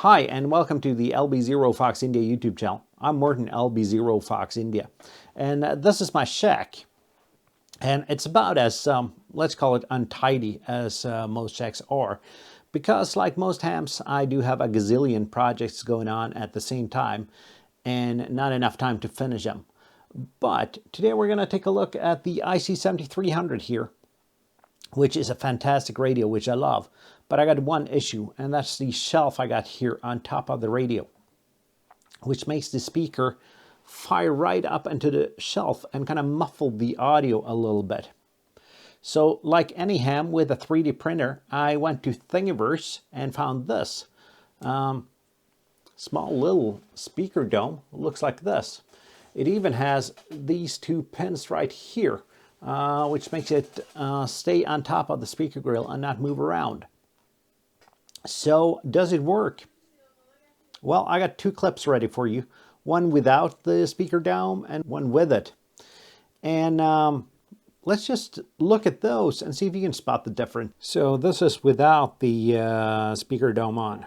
Hi and welcome to the LB0 Fox India YouTube channel. I'm Morton, LB0 Fox India, and this is my shack. And it's about as, let's call it untidy as most shacks are, because like most hams, I do have a gazillion projects going on at the same time and not enough time to finish them. But today we're going to take a look at the IC-7300 here, which is a fantastic radio, which I love. But I got one issue, and that's the shelf I got here on top of the radio, which makes the speaker fire right up into the shelf and kind of muffle the audio a little bit. So like any ham with a 3D printer, I went to Thingiverse and found this. Small little speaker dome. It looks like this. It even has these two pins right here, which makes it stay on top of the speaker grill and not move around. So does it work? Well, I got two clips ready for you. One without the speaker dome and one with it. And let's just look at those and see if you can spot the difference. So this is without the speaker dome on.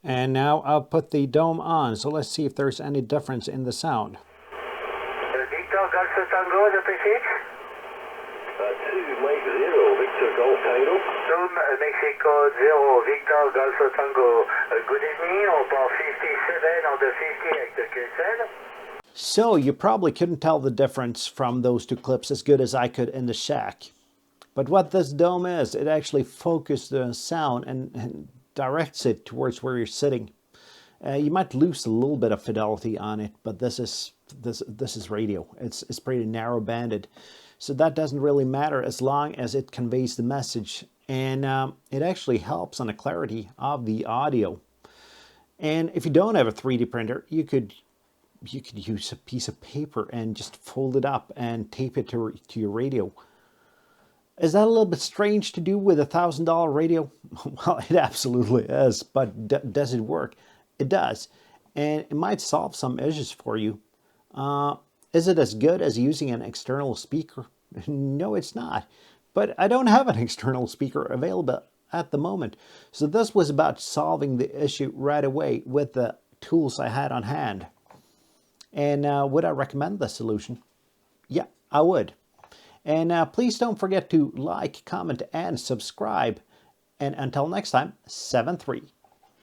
And now I'll put the dome on, so let's see if there's any difference in the sound. Victor Golf Tango, the PCH? 2 Mike 0, Victor Golf Tango. Zoom, Mexico 0, Victor Golf Tango. Good evening, on part 57 on the 50 avec the QSL. So you probably couldn't tell the difference from those two clips as good as I could in the shack. But what this dome is, it actually focuses the sound and directs it towards where you're sitting. You might lose a little bit of fidelity on it, but this is radio. It's pretty narrow banded, so that doesn't really matter as long as it conveys the message, and it actually helps on the clarity of the audio. And if you don't have a 3D printer, you could use a piece of paper and just fold it up and tape it to your radio. Is that a little bit strange to do with a $1,000 radio? Well, it absolutely is, but does it work? It does, and it might solve some issues for you. Is it as good as using an external speaker? No, it's not. But I don't have an external speaker available at the moment. So this was about solving the issue right away with the tools I had on hand. And would I recommend this solution? Yeah, I would. And please don't forget to like, comment, and subscribe. And until next time, 7-3.